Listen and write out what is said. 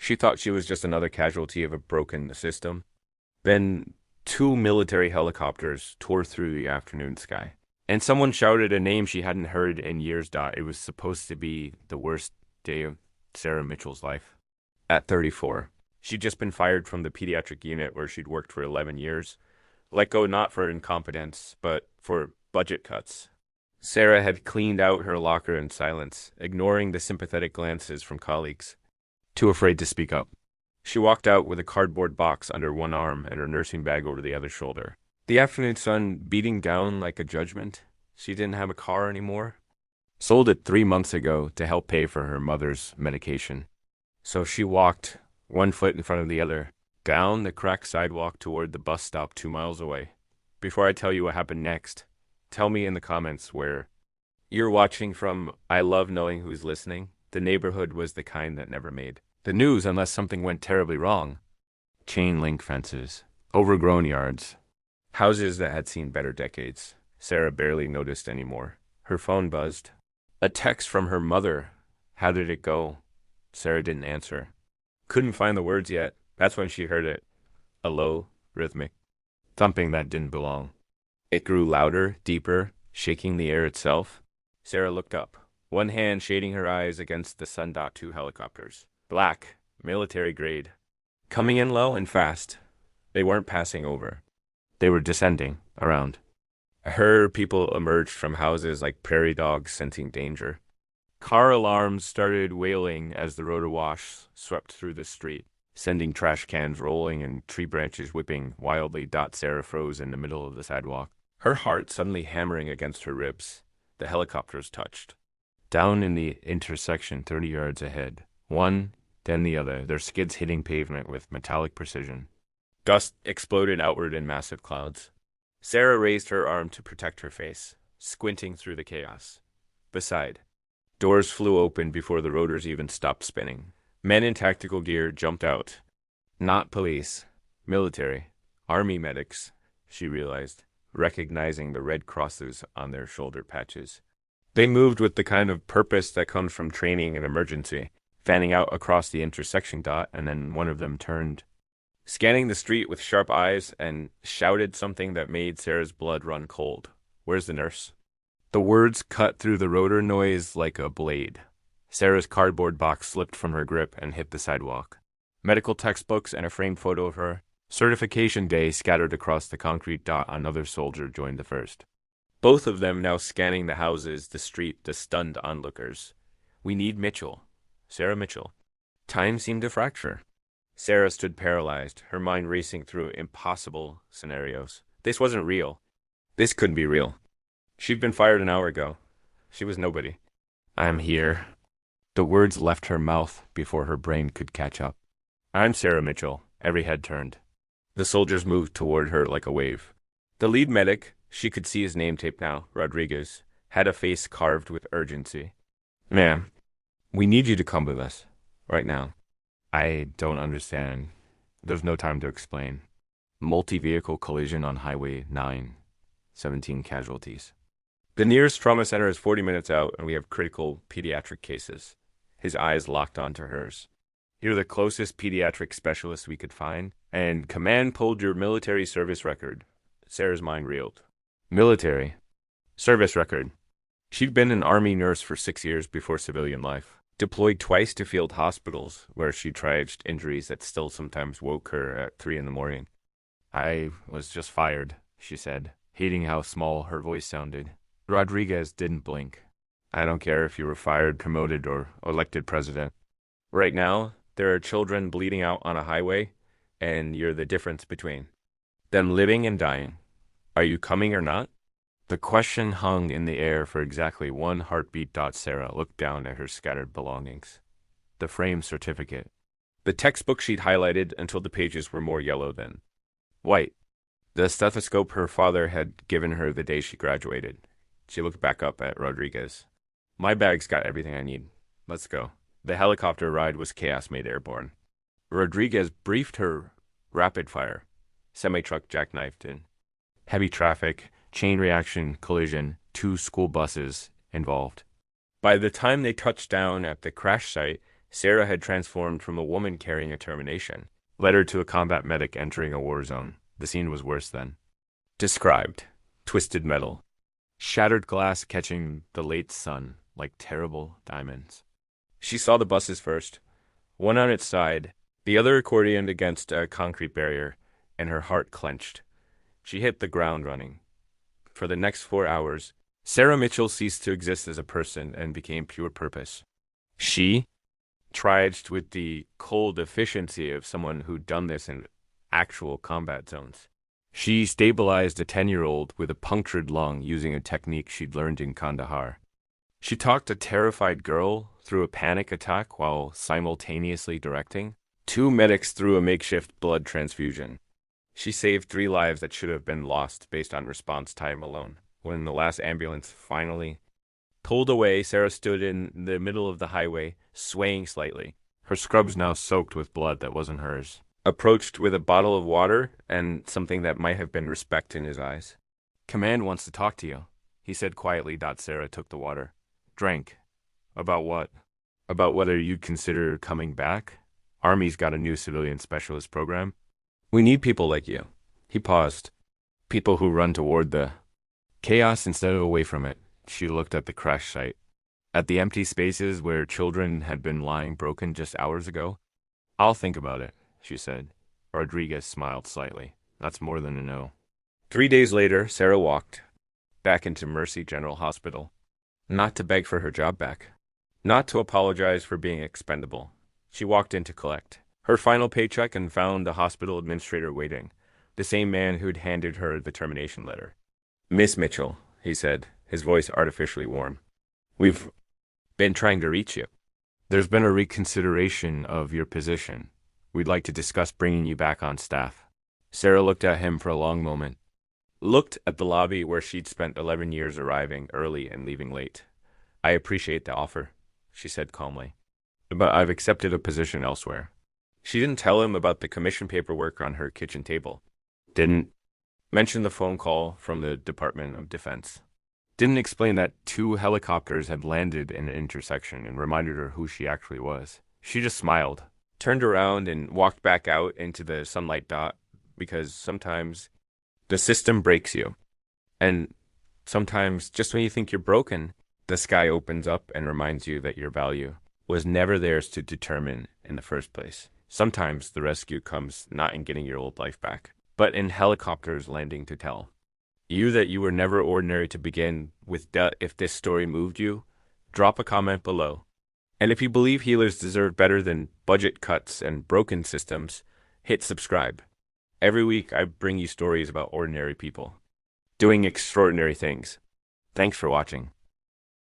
She thought she was just another casualty of a broken system. Then two military helicopters tore through the afternoon sky. And someone shouted a name she hadn't heard in years. It was supposed to be the worst day of Sarah Mitchell's life. At 34, she'd just been fired from the pediatric unit where she'd worked for 11 years. Let go not for incompetence, but for budget cuts. Sarah had cleaned out her locker in silence, ignoring the sympathetic glances from colleagues, too afraid to speak up. She walked out with a cardboard box under one arm and her nursing bag over the other shoulder. The afternoon sun beating down like a judgment. She didn't have a car anymore. Sold it 3 months ago to help pay for her mother's medication. So she walked, one foot in front of the other, down the cracked sidewalk toward the bus stop 2 miles away. Before I tell you what happened next, tell me in the comments where you're watching from. I love knowing who's listening. The neighborhood was the kind that never made the news unless something went terribly wrong. Chain link fences, overgrown yards, houses that had seen better decades. Sarah barely noticed anymore. Her phone buzzed. A text from her mother. How did it go? Sarah didn't answer. Couldn't find the words yet. That's when she heard it. A low, rhythmic thumping that didn't belong. It grew louder, deeper, shaking the air itself. Sarah looked up, one hand shading her eyes against the Sun-2 helicopters. Black, military grade. Coming in low and fast. They weren't passing over. They were descending, around. Her people emerged from houses like prairie dogs sensing danger. Car alarms started wailing as the road awash swept through the street, sending trash cans rolling and tree branches whipping wildly. Sarah froze in the middle of the sidewalk, her heart suddenly hammering against her ribs. The helicopters touched. Down in the intersection 30 yards ahead, one, then the other, their skids hitting pavement with metallic precision. Dust exploded outward in massive clouds. Sarah raised her arm to protect her face, squinting through the chaos. Beside, doors flew open before the rotors even stopped spinning. Men in tactical gear jumped out. Not police, military, army medics, she realized, recognizing the red crosses on their shoulder patches. They moved with the kind of purpose that comes from training in emergency, fanning out across the intersection. And then one of them turned, scanning the street with sharp eyes, and shouted something that made Sarah's blood run cold. Where's the nurse? The words cut through the rotor noise like a blade. Sarah's cardboard box slipped from her grip and hit the sidewalk. Medical textbooks and a framed photo of her. Certification day scattered across the concrete. Another soldier joined the first. Both of them now scanning the houses, the street, the stunned onlookers. We need Mitchell. Sarah Mitchell. Time seemed to fracture. Sarah stood paralyzed, her mind racing through impossible scenarios. This wasn't real. This couldn't be real. She'd been fired an hour ago. She was nobody. I'm here. The words left her mouth before her brain could catch up. I'm Sarah Mitchell. Every head turned. The soldiers moved toward her like a wave. The lead medic, she could see his name taped now, Rodriguez, had a face carved with urgency. Ma'am, we need you to come with us. Right now. I don't understand. There's no time to explain. Multi-vehicle collision on Highway 9. 17 casualties. The nearest trauma center is 40 minutes out, and we have critical pediatric cases. His eyes locked onto hers. You're the closest pediatric specialist we could find, and command pulled your military service record. Sarah's mind reeled. Military? Service record. She'd been an Army nurse for 6 years before civilian life. Deployed twice to field hospitals, where she triaged injuries that still sometimes woke her at 3 a.m. I was just fired, she said, hating how small her voice sounded. Rodriguez didn't blink. I don't care if you were fired, promoted, or elected president. Right now, there are children bleeding out on a highway, and you're the difference between them living and dying. Are you coming or not? The question hung in the air for exactly one heartbeat. Sarah looked down at her scattered belongings. The framed certificate. The textbook she'd highlighted until the pages were more yellow than white. The stethoscope her father had given her the day she graduated. She looked back up at Rodriguez. My bag's got everything I need. Let's go. The helicopter ride was chaos made airborne. Rodriguez briefed her rapid fire. Semi-truck jackknifed in. Heavy traffic, chain reaction, collision, 2 school buses involved. By the time they touched down at the crash site, Sarah had transformed from a woman carrying a termination, led her to a combat medic entering a war zone. The scene was worse then. Described. Twisted metal. Shattered glass catching the late sun like terrible diamonds. She saw the buses first, one on its side, the other accordioned against a concrete barrier, and her heart clenched. She hit the ground running. For the next 4 hours, Sarah Mitchell ceased to exist as a person and became pure purpose. She tried with the cold efficiency of someone who'd done this in actual combat zones. She stabilized a 10-year-old with a punctured lung using a technique she'd learned in Kandahar. She talked a terrified girl through a panic attack while simultaneously directing 2 medics through a makeshift blood transfusion. She saved 3 lives that should have been lost based on response time alone. When the last ambulance finally pulled away, Sarah stood in the middle of the highway, swaying slightly, her scrubs now soaked with blood that wasn't hers. Approached with a bottle of water and something that might have been respect in his eyes. "Command wants to talk to you," he said quietly. Sarah took the water. Drank. "About what?" "About whether you'd consider coming back. Army's got a new civilian specialist program. We need people like you." He paused. People who run toward the chaos instead of away from it. She looked at the crash site, at the empty spaces where children had been lying broken just hours ago. "I'll think about it," she said. Rodriguez smiled slightly. "That's more than a no." 3 days later, Sarah walked back into Mercy General Hospital. Not to beg for her job back. Not to apologize for being expendable. She walked in to collect her final paycheck and found the hospital administrator waiting, the same man who'd handed her the termination letter. "Miss Mitchell," he said, his voice artificially warm. "We've been trying to reach you. There's been a reconsideration of your position. We'd like to discuss bringing you back on staff." Sarah looked at him for a long moment. Looked at the lobby where she'd spent 11 years arriving early and leaving late. "I appreciate the offer," she said calmly, "but I've accepted a position elsewhere." She didn't tell him about the commission paperwork on her kitchen table. Didn't mention the phone call from the Department of Defense. Didn't explain that 2 helicopters had landed in an intersection and reminded her who she actually was. She just smiled, turned around and walked back out into the sunlight dot, because sometimes the system breaks you. And sometimes, just when you think you're broken, the sky opens up and reminds you that your value was never theirs to determine in the first place. Sometimes the rescue comes not in getting your old life back, but in helicopters landing to tell you that you were never ordinary to begin with. If this story moved you, drop a comment below. And if you believe healers deserve better than budget cuts and broken systems, hit subscribe. Every week I bring you stories about ordinary people doing extraordinary things. Thanks for watching.